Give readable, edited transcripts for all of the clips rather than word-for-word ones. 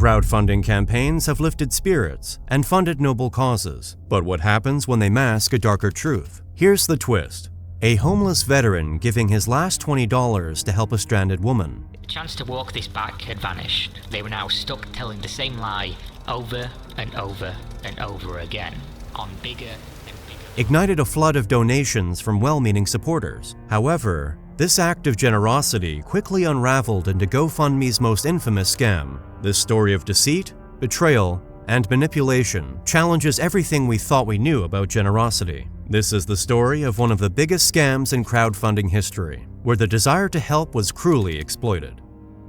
Crowdfunding campaigns have lifted spirits and funded noble causes, but what happens when they mask a darker truth? Here's the twist. A homeless veteran giving his last $20 to help a stranded woman. The chance to walk this back had vanished. They were now stuck telling the same lie over and over and over again, on bigger and bigger. Ignited a flood of donations from well-meaning supporters. However, this act of generosity quickly unraveled into GoFundMe's most infamous scam. This story of deceit, betrayal, and manipulation challenges everything we thought we knew about generosity. This is the story of one of the biggest scams in crowdfunding history, where the desire to help was cruelly exploited.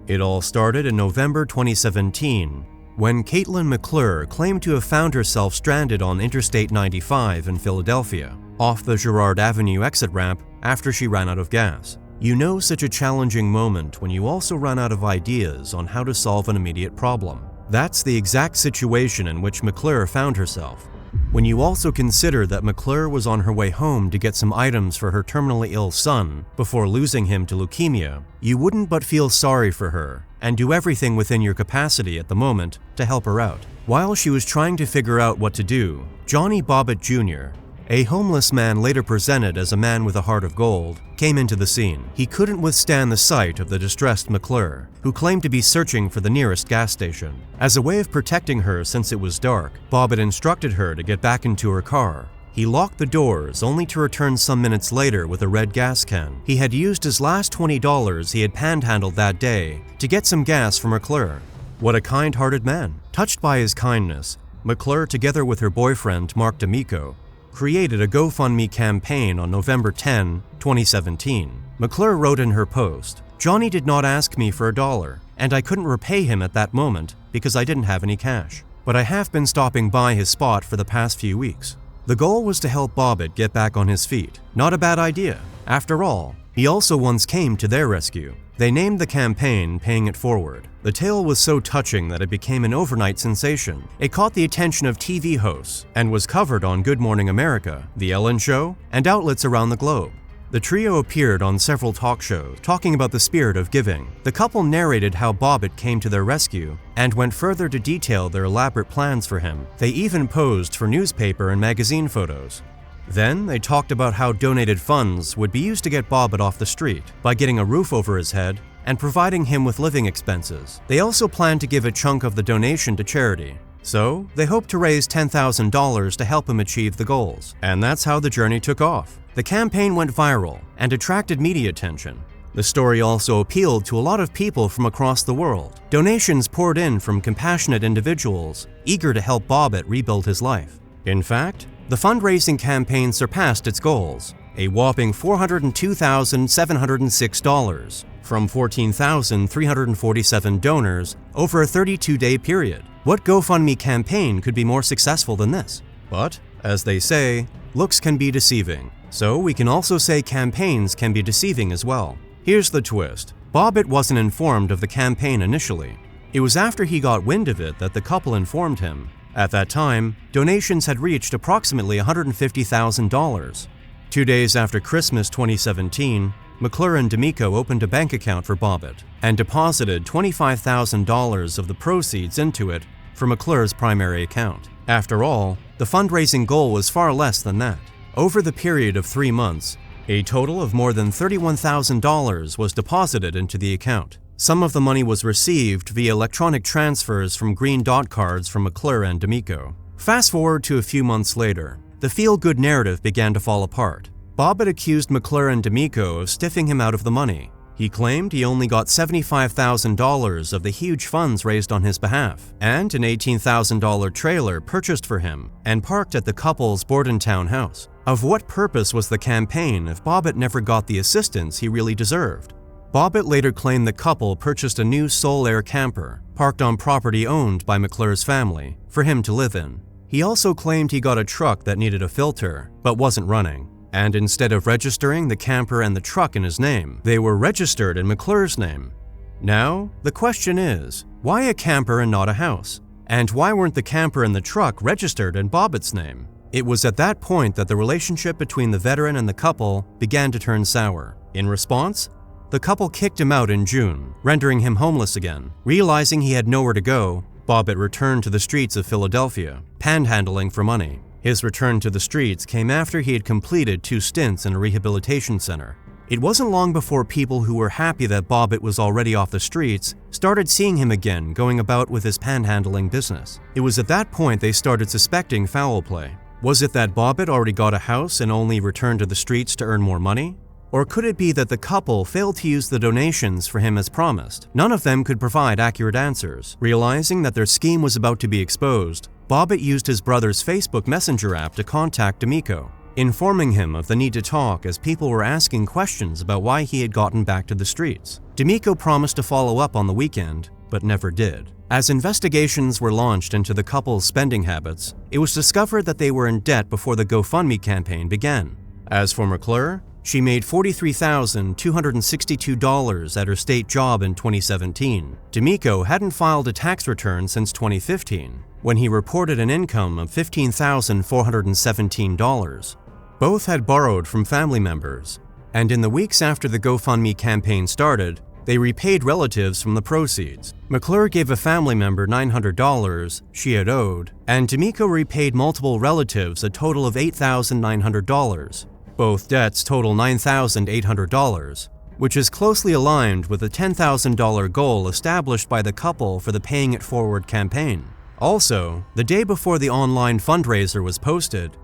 It all started in November 2017, when Caitlin McClure claimed to have found herself stranded on Interstate 95 in Philadelphia, off the Girard Avenue exit ramp after she ran out of gas. You know such a challenging moment when you also run out of ideas on how to solve an immediate problem. That's the exact situation in which McClure found herself. When you also consider that McClure was on her way home to get some items for her terminally ill son before losing him to leukemia, you wouldn't but feel sorry for her and do everything within your capacity at the moment to help her out. While she was trying to figure out what to do, Johnny Bobbitt Jr., a homeless man later presented as a man with a heart of gold, came into the scene. He couldn't withstand the sight of the distressed McClure, who claimed to be searching for the nearest gas station. As a way of protecting her since it was dark, Bobbitt instructed her to get back into her car. He locked the doors, only to return some minutes later with a red gas can. He had used his last $20 he had panhandled that day to get some gas from McClure. What a kind-hearted man. Touched by his kindness, McClure, together with her boyfriend Mark D'Amico, created a GoFundMe campaign on November 10, 2017. McClure wrote in her post, "Johnny did not ask me for $1, and I couldn't repay him at that moment because I didn't have any cash. But I have been stopping by his spot for the past few weeks." The goal was to help Bobbitt get back on his feet. Not a bad idea. After all, he also once came to their rescue. They named the campaign Paying It Forward. The tale was so touching that it became an overnight sensation. It caught the attention of TV hosts and was covered on Good Morning America, The Ellen Show, and outlets around the globe. The trio appeared on several talk shows, talking about the spirit of giving. The couple narrated how Bobbitt came to their rescue and went further to detail their elaborate plans for him. They even posed for newspaper and magazine photos. Then they talked about how donated funds would be used to get Bobbitt off the street by getting a roof over his head and providing him with living expenses. They also planned to give a chunk of the donation to charity. So they hoped to raise $10,000 to help him achieve the goals. And that's how the journey took off. The campaign went viral and attracted media attention. The story also appealed to a lot of people from across the world. Donations poured in from compassionate individuals eager to help Bobbitt rebuild his life. In fact, the fundraising campaign surpassed its goals, a whopping $402,706 from 14,347 donors over a 32-day period. What GoFundMe campaign could be more successful than this? But, as they say, looks can be deceiving. So we can also say campaigns can be deceiving as well. Here's the twist. Bobbitt wasn't informed of the campaign initially. It was after he got wind of it that the couple informed him. At that time, donations had reached approximately $150,000. 2 days after Christmas 2017, McClure and D'Amico opened a bank account for Bobbitt and deposited $25,000 of the proceeds into it for McClure's primary account. After all, the fundraising goal was far less than that. Over the period of 3 months, a total of more than $31,000 was deposited into the account. Some of the money was received via electronic transfers from green dot cards from McClure and D'Amico. Fast forward to a few months later, the feel-good narrative began to fall apart. Bobbitt accused McClure and D'Amico of stiffing him out of the money. He claimed he only got $75,000 of the huge funds raised on his behalf, and an $18,000 trailer purchased for him and parked at the couple's Bordentown house. Of what purpose was the campaign if Bobbitt never got the assistance he really deserved? Bobbitt later claimed the couple purchased a new Soul Air camper, parked on property owned by McClure's family, for him to live in. He also claimed he got a truck that needed a filter, but wasn't running. And instead of registering the camper and the truck in his name, they were registered in McClure's name. Now, the question is, why a camper and not a house? And why weren't the camper and the truck registered in Bobbitt's name? It was at that point that the relationship between the veteran and the couple began to turn sour. In response, the couple kicked him out in June, rendering him homeless again. Realizing he had nowhere to go, Bobbitt returned to the streets of Philadelphia, panhandling for money. His return to the streets came after he had completed 2 stints in a rehabilitation center. It wasn't long before people who were happy that Bobbitt was already off the streets started seeing him again going about with his panhandling business. It was at that point they started suspecting foul play. Was it that Bobbitt already got a house and only returned to the streets to earn more money? Or could it be that the couple failed to use the donations for him as promised? None of them could provide accurate answers. Realizing that their scheme was about to be exposed, Bobbitt used his brother's Facebook Messenger app to contact D'Amico, informing him of the need to talk as people were asking questions about why he had gotten back to the streets. D'Amico promised to follow up on the weekend, but never did. As investigations were launched into the couple's spending habits, it was discovered that they were in debt before the GoFundMe campaign began. As for McClure, she made $43,262 at her state job in 2017. D'Amico hadn't filed a tax return since 2015, when he reported an income of $15,417. Both had borrowed from family members, and in the weeks after the GoFundMe campaign started, they repaid relatives from the proceeds. McClure gave a family member $900 she had owed, and D'Amico repaid multiple relatives a total of $8,900. Both debts total $9,800, which is closely aligned with the $10,000 goal established by the couple for the Paying It Forward campaign. Also, the day before the online fundraiser was posted,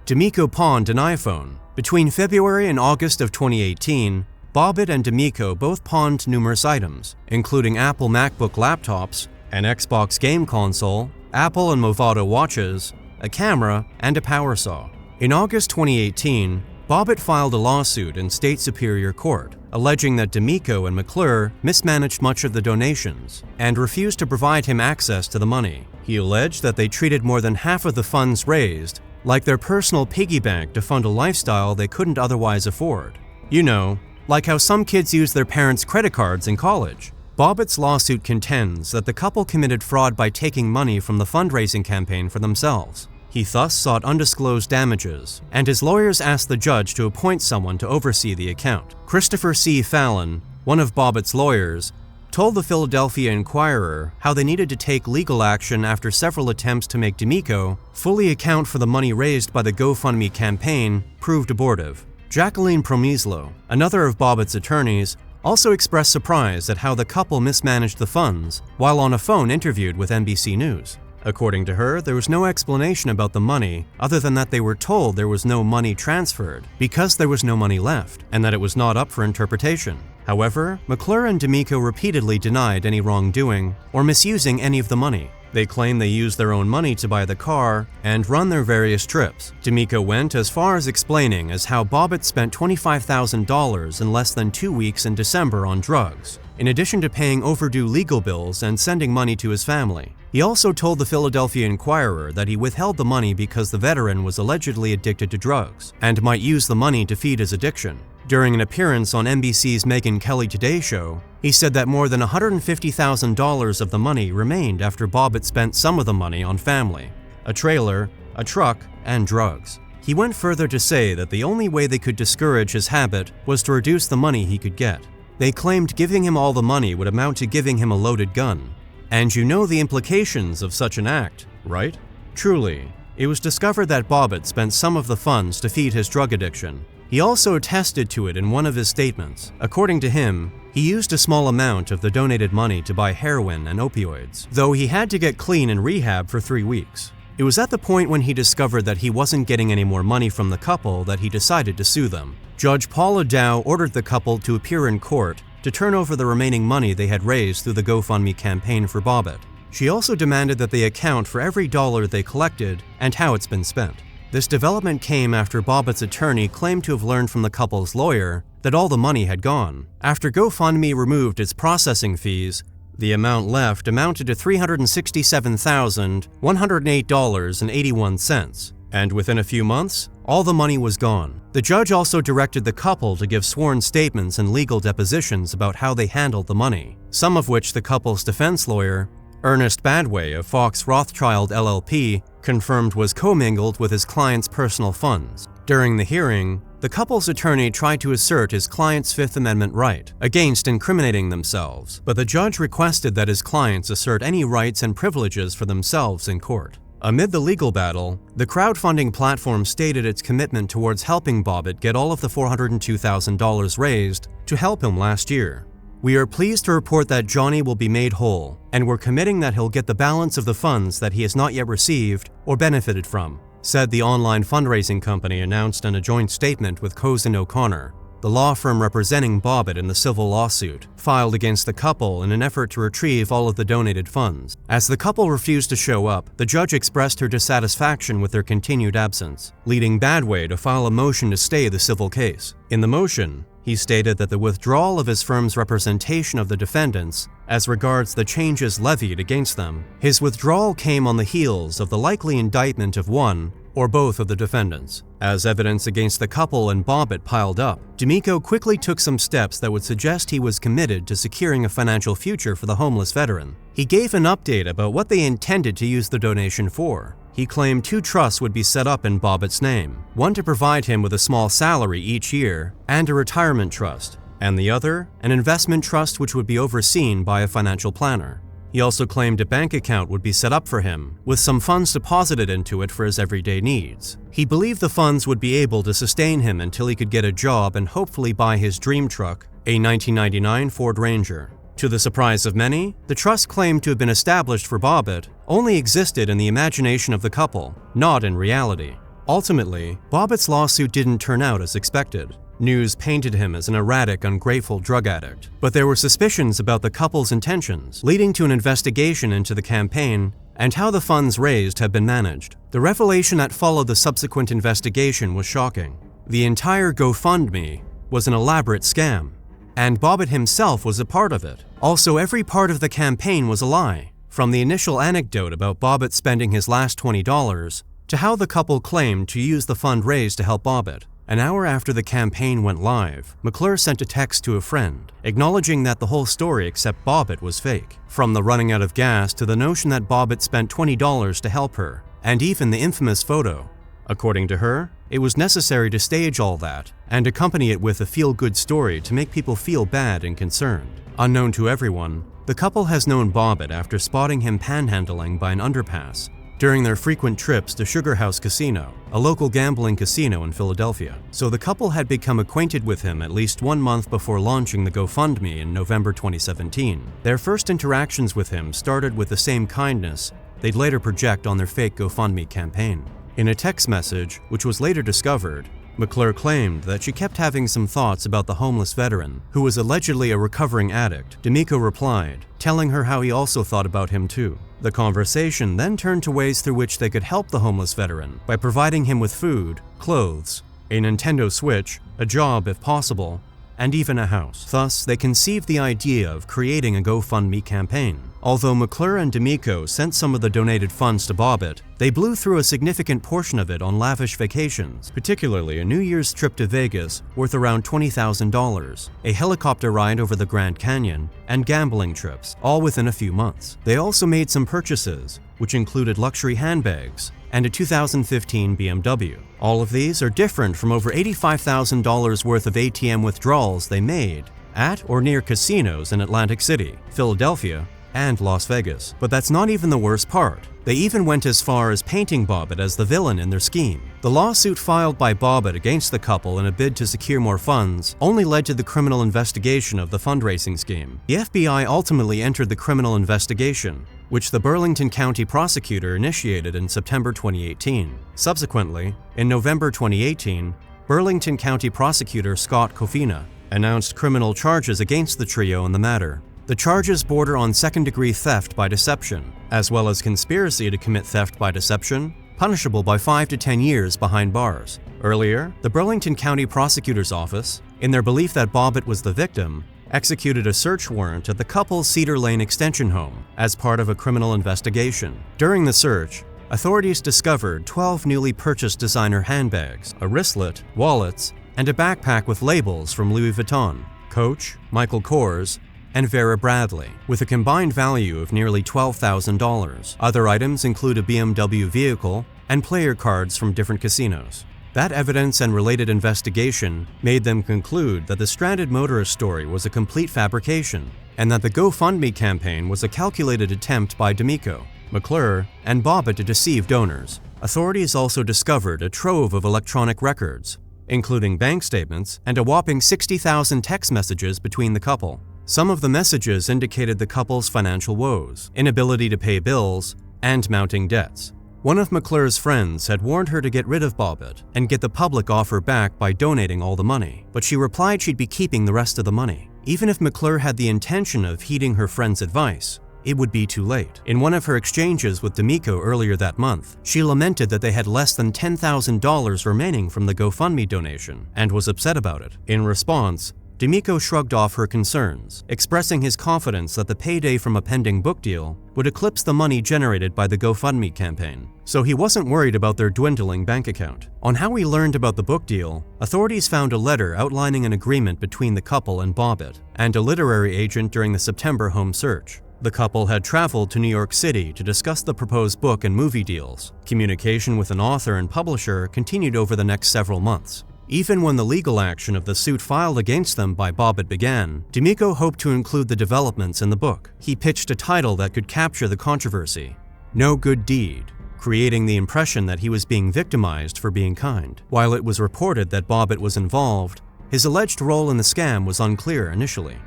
D'Amico pawned an iPhone. Between February and August of 2018, Bobbitt and D'Amico both pawned numerous items, including Apple MacBook laptops, an Xbox game console, Apple and Movado watches, a camera, and a power saw. In August 2018, Bobbitt filed a lawsuit in state superior court, alleging that D'Amico and McClure mismanaged much of the donations and refused to provide him access to the money. He alleged that they treated more than half of the funds raised like their personal piggy bank to fund a lifestyle they couldn't otherwise afford. You know, like how some kids use their parents' credit cards in college. Bobbitt's lawsuit contends that the couple committed fraud by taking money from the fundraising campaign for themselves. He thus sought undisclosed damages, and his lawyers asked the judge to appoint someone to oversee the account. Christopher C. Fallon, one of Bobbitt's lawyers, told the Philadelphia Inquirer how they needed to take legal action after several attempts to make D'Amico fully account for the money raised by the GoFundMe campaign proved abortive. Jacqueline Promislo, another of Bobbitt's attorneys, also expressed surprise at how the couple mismanaged the funds while on a phone interviewed with NBC News. According to her, there was no explanation about the money other than that they were told there was no money transferred because there was no money left and that it was not up for interpretation. However, McClure and D'Amico repeatedly denied any wrongdoing or misusing any of the money. They claim they used their own money to buy the car and run their various trips. D'Amico went as far as explaining as how Bobbitt spent $25,000 in less than 2 weeks in December on drugs, in addition to paying overdue legal bills and sending money to his family. He also told the Philadelphia Inquirer that he withheld the money because the veteran was allegedly addicted to drugs and might use the money to feed his addiction. During an appearance on NBC's Megyn Kelly Today Show, he said that more than $150,000 of the money remained after Bobbitt spent some of the money on family, a trailer, a truck, and drugs. He went further to say that the only way they could discourage his habit was to reduce the money he could get. They claimed giving him all the money would amount to giving him a loaded gun. And you know the implications of such an act, right? Truly, it was discovered that Bobbitt spent some of the funds to feed his drug addiction. He also attested to it in one of his statements. According to him, he used a small amount of the donated money to buy heroin and opioids, though he had to get clean in rehab for 3 weeks. It was at the point when he discovered that he wasn't getting any more money from the couple that he decided to sue them. Judge Paula Dow ordered the couple to appear in court to turn over the remaining money they had raised through the GoFundMe campaign for Bobbitt. She also demanded that they account for every dollar they collected and how it's been spent. This development came after Bobbitt's attorney claimed to have learned from the couple's lawyer that all the money had gone. After GoFundMe removed its processing fees, the amount left amounted to $367,108.81, and within a few months, all the money was gone. The judge also directed the couple to give sworn statements and legal depositions about how they handled the money, some of which the couple's defense lawyer, Ernest Badway of Fox Rothschild LLP, confirmed was commingled with his client's personal funds. During the hearing, the couple's attorney tried to assert his client's Fifth Amendment right against incriminating themselves, but the judge requested that his clients assert any rights and privileges for themselves in court. Amid the legal battle, the crowdfunding platform stated its commitment towards helping Bobbitt get all of the $402,000 raised to help him last year. "We are pleased to report that Johnny will be made whole, and we're committing that he'll get the balance of the funds that he has not yet received or benefited from," said the online fundraising company, announced in a joint statement with Cozen O'Connor, the law firm representing Bobbitt in the civil lawsuit filed against the couple in an effort to retrieve all of the donated funds. As the couple refused to show up, the judge expressed her dissatisfaction with their continued absence, leading Badway to file a motion to stay the civil case. In the motion, he stated that the withdrawal of his firm's representation of the defendants as regards the changes levied against them, his withdrawal came on the heels of the likely indictment of one or both of the defendants. As evidence against the couple and Bobbitt piled up, D'Amico quickly took some steps that would suggest he was committed to securing a financial future for the homeless veteran. He gave an update about what they intended to use the donation for. He claimed 2 trusts would be set up in Bobbitt's name, one to provide him with a small salary each year and a retirement trust, and the other, an investment trust which would be overseen by a financial planner. He also claimed a bank account would be set up for him, with some funds deposited into it for his everyday needs. He believed the funds would be able to sustain him until he could get a job and hopefully buy his dream truck, a 1999 Ford Ranger. To the surprise of many, the trust claimed to have been established for Bobbitt only existed in the imagination of the couple, not in reality. Ultimately, Bobbitt's lawsuit didn't turn out as expected. News painted him as an erratic, ungrateful drug addict, but there were suspicions about the couple's intentions, leading to an investigation into the campaign and how the funds raised had been managed. The revelation that followed the subsequent investigation was shocking. The entire GoFundMe was an elaborate scam, and Bobbitt himself was a part of it. Also, every part of the campaign was a lie, from the initial anecdote about Bobbitt spending his last $20 to how the couple claimed to use the fund raised to help Bobbitt. An hour after the campaign went live, McClure sent a text to a friend, acknowledging that the whole story except Bobbitt was fake. From the running out of gas to the notion that Bobbitt spent $20 to help her, and even the infamous photo. According to her, it was necessary to stage all that and accompany it with a feel-good story to make people feel bad and concerned. Unknown to everyone, the couple has known Bobbitt after spotting him panhandling by an underpass during their frequent trips to Sugar House Casino, a local gambling casino in Philadelphia. So the couple had become acquainted with him at least 1 month before launching the GoFundMe in November 2017. Their first interactions with him started with the same kindness they'd later project on their fake GoFundMe campaign. In a text message, which was later discovered, McClure claimed that she kept having some thoughts about the homeless veteran, who was allegedly a recovering addict. D'Amico replied, telling her how he also thought about him too. The conversation then turned to ways through which they could help the homeless veteran by providing him with food, clothes, a Nintendo Switch, a job if possible, and even a house. Thus, they conceived the idea of creating a GoFundMe campaign. Although McClure and D'Amico sent some of the donated funds to Bobbitt, they blew through a significant portion of it on lavish vacations, particularly a New Year's trip to Vegas worth around $20,000, a helicopter ride over the Grand Canyon, and gambling trips, all within a few months. They also made some purchases, which included luxury handbags and a 2015 BMW. All of these are different from over $85,000 worth of ATM withdrawals they made at or near casinos in Atlantic City, Philadelphia, and Las Vegas. But that's not even the worst part. They even went as far as painting Bobbitt as the villain in their scheme. The lawsuit filed by Bobbitt against the couple in a bid to secure more funds only led to the criminal investigation of the fundraising scheme. The FBI ultimately entered the criminal investigation, which the Burlington County prosecutor initiated in September 2018. Subsequently, in November 2018, Burlington County prosecutor Scott Cofina announced criminal charges against the trio in the matter. The charges border on second-degree theft by deception, as well as conspiracy to commit theft by deception, punishable by 5 to 10 years behind bars. Earlier, the Burlington County Prosecutor's Office, in their belief that Bobbitt was the victim, executed a search warrant at the couple's Cedar Lane extension home as part of a criminal investigation. During the search, authorities discovered 12 newly purchased designer handbags, a wristlet, wallets, and a backpack with labels from Louis Vuitton, Coach, Michael Kors, and Vera Bradley, with a combined value of nearly $12,000. Other items include a BMW vehicle and player cards from different casinos. That evidence and related investigation made them conclude that the stranded motorist story was a complete fabrication, and that the GoFundMe campaign was a calculated attempt by D'Amico, McClure, and Bobbitt to deceive donors. Authorities also discovered a trove of electronic records, including bank statements and a whopping 60,000 text messages between the couple. Some of the messages indicated the couple's financial woes, inability to pay bills, and mounting debts. One of McClure's friends had warned her to get rid of Bobbitt and get the public off her back by donating all the money, but she replied she'd be keeping the rest of the money. Even if McClure had the intention of heeding her friend's advice, it would be too late. In one of her exchanges with D'Amico earlier that month, she lamented that they had less than $10,000 remaining from the GoFundMe donation and was upset about it. In response, D'Amico shrugged off her concerns, expressing his confidence that the payday from a pending book deal would eclipse the money generated by the GoFundMe campaign, so he wasn't worried about their dwindling bank account. On how he learned about the book deal, authorities found a letter outlining an agreement between the couple and Bobbitt, and a literary agent during the September home search. The couple had traveled to New York City to discuss the proposed book and movie deals. Communication with an author and publisher continued over the next several months. Even when the legal action of the suit filed against them by Bobbitt began, D'Amico hoped to include the developments in the book. He pitched a title that could capture the controversy, No Good Deed, creating the impression that he was being victimized for being kind. While it was reported that Bobbitt was involved, his alleged role in the scam was unclear initially.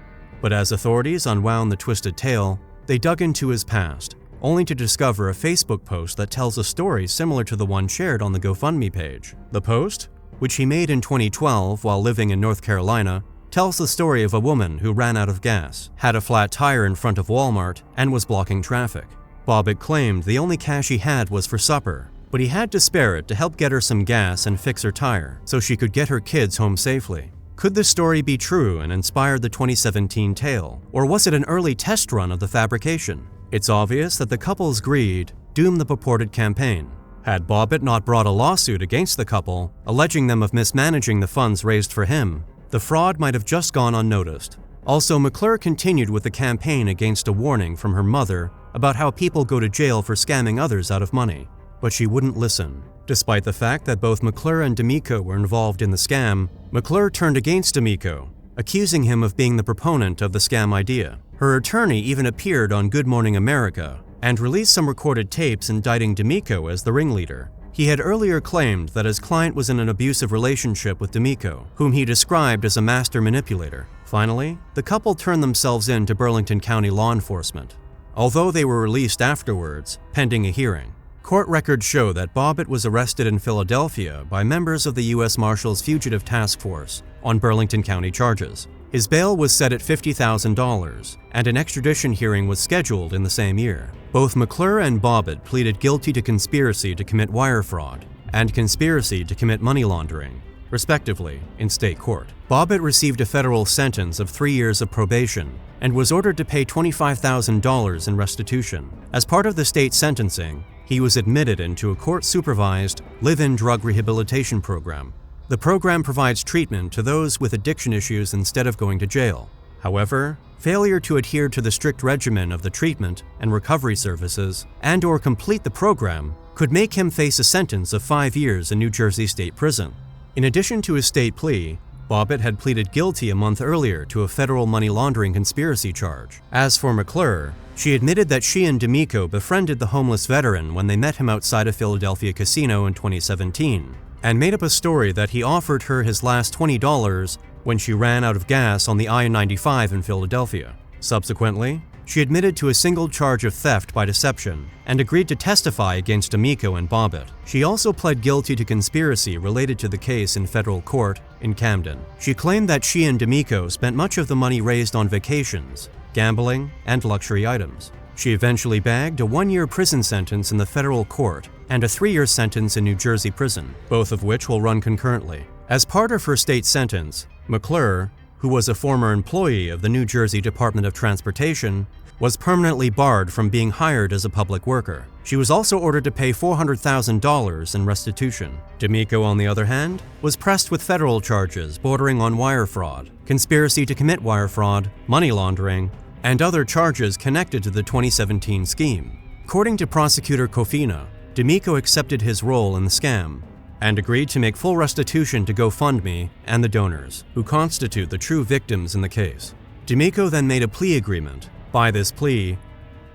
But as authorities unwound the twisted tale, they dug into his past, only to discover a Facebook post that tells a story similar to the one shared on the GoFundMe page. The post, which he made in 2012 while living in North Carolina, tells the story of a woman who ran out of gas, had a flat tire in front of Walmart, and was blocking traffic. Bobbitt claimed the only cash he had was for supper, but he had to spare it to help get her some gas and fix her tire so she could get her kids home safely. Could this story be true and inspired the 2017 tale, or was it an early test run of the fabrication? It's obvious that the couple's greed doomed the purported campaign. Had Bobbitt not brought a lawsuit against the couple, alleging them of mismanaging the funds raised for him, the fraud might have just gone unnoticed. Also, McClure continued with the campaign against a warning from her mother about how people go to jail for scamming others out of money, but she wouldn't listen. Despite the fact that both McClure and D'Amico were involved in the scam, McClure turned against D'Amico, accusing him of being the proponent of the scam idea. Her attorney even appeared on Good Morning America and released some recorded tapes indicting D'Amico as the ringleader. He had earlier claimed that his client was in an abusive relationship with D'Amico, whom he described as a master manipulator. Finally, the couple turned themselves in to Burlington County law enforcement, although they were released afterwards, pending a hearing. Court records show that Bobbitt was arrested in Philadelphia by members of the U.S. Marshals Fugitive Task Force on Burlington County charges. His bail was set at $50,000, and an extradition hearing was scheduled in the same year. Both McClure and Bobbitt pleaded guilty to conspiracy to commit wire fraud and conspiracy to commit money laundering, respectively, in state court. Bobbitt received a federal sentence of 3 years of probation and was ordered to pay $25,000 in restitution. As part of the state sentencing, he was admitted into a court-supervised live-in drug rehabilitation program. The program provides treatment to those with addiction issues instead of going to jail. However, failure to adhere to the strict regimen of the treatment and recovery services and/or complete the program could make him face a sentence of 5 years in New Jersey State Prison. In addition to his state plea, Bobbitt had pleaded guilty a month earlier to a federal money laundering conspiracy charge. As for McClure, she admitted that she and D'Amico befriended the homeless veteran when they met him outside a Philadelphia casino in 2017, and made up a story that he offered her his last $20 when she ran out of gas on the I-95 in Philadelphia. Subsequently, she admitted to a single charge of theft by deception and agreed to testify against D'Amico and Bobbitt. She also pled guilty to conspiracy related to the case in federal court in Camden. She claimed that she and D'Amico spent much of the money raised on vacations, gambling, and luxury items. She eventually bagged a 1-year prison sentence in the federal court and a 3-year sentence in New Jersey prison, both of which will run concurrently. As part of her state sentence, McClure, who was a former employee of the New Jersey Department of Transportation, was permanently barred from being hired as a public worker. She was also ordered to pay $400,000 in restitution. D'Amico, on the other hand, was pressed with federal charges bordering on wire fraud, conspiracy to commit wire fraud, money laundering, and other charges connected to the 2017 scheme. According to prosecutor Kofina, D'Amico accepted his role in the scam, and agreed to make full restitution to GoFundMe and the donors, who constitute the true victims in the case. D'Amico then made a plea agreement. By this plea,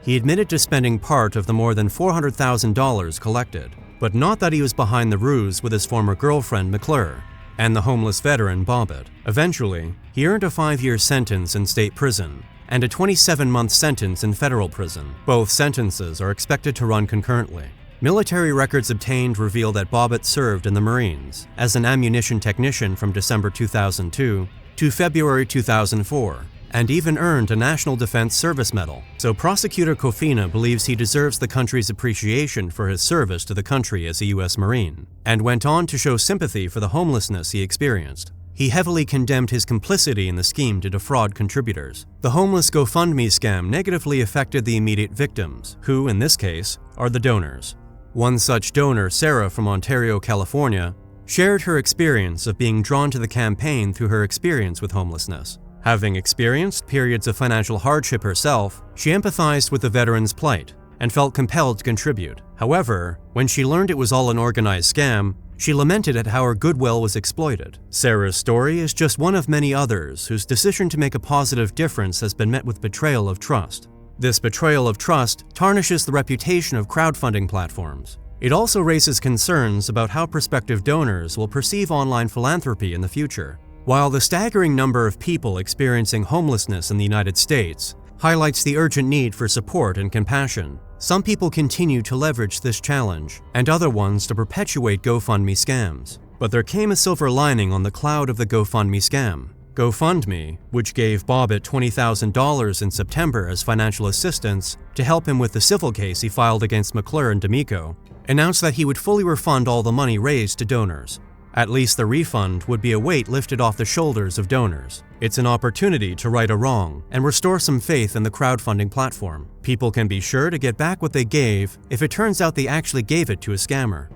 he admitted to spending part of the more than $400,000 collected, but not that he was behind the ruse with his former girlfriend McClure and the homeless veteran Bobbitt. Eventually, he earned a 5-year sentence in state prison and a 27-month sentence in federal prison. Both sentences are expected to run concurrently. Military records obtained reveal that Bobbitt served in the Marines as an ammunition technician from December 2002 to February 2004, and even earned a National Defense Service Medal. So prosecutor Kofina believes he deserves the country's appreciation for his service to the country as a U.S. Marine, and went on to show sympathy for the homelessness he experienced. He heavily condemned his complicity in the scheme to defraud contributors. The homeless GoFundMe scam negatively affected the immediate victims, who, in this case, are the donors. One such donor, Sarah from Ontario, California, shared her experience of being drawn to the campaign through her experience with homelessness. Having experienced periods of financial hardship herself, she empathized with the veterans' plight and felt compelled to contribute. However, when she learned it was all an organized scam, she lamented at how her goodwill was exploited. Sarah's story is just one of many others whose decision to make a positive difference has been met with betrayal of trust. This betrayal of trust tarnishes the reputation of crowdfunding platforms. It also raises concerns about how prospective donors will perceive online philanthropy in the future. While the staggering number of people experiencing homelessness in the United States highlights the urgent need for support and compassion, some people continue to leverage this challenge, and other ones to perpetuate GoFundMe scams. But there came a silver lining on the cloud of the GoFundMe scam. GoFundMe, which gave Bobbitt $20,000 in September as financial assistance to help him with the civil case he filed against McClure and D'Amico, announced that he would fully refund all the money raised to donors. At least the refund would be a weight lifted off the shoulders of donors. It's an opportunity to right a wrong and restore some faith in the crowdfunding platform. People can be sure to get back what they gave if it turns out they actually gave it to a scammer.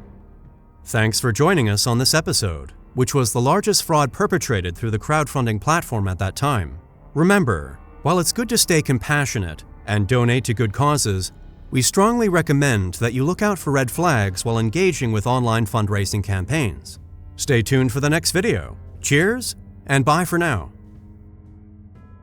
Thanks for joining us on this episode, which was the largest fraud perpetrated through the crowdfunding platform at that time. Remember, while it's good to stay compassionate and donate to good causes, we strongly recommend that you look out for red flags while engaging with online fundraising campaigns. Stay tuned for the next video. Cheers, and bye for now.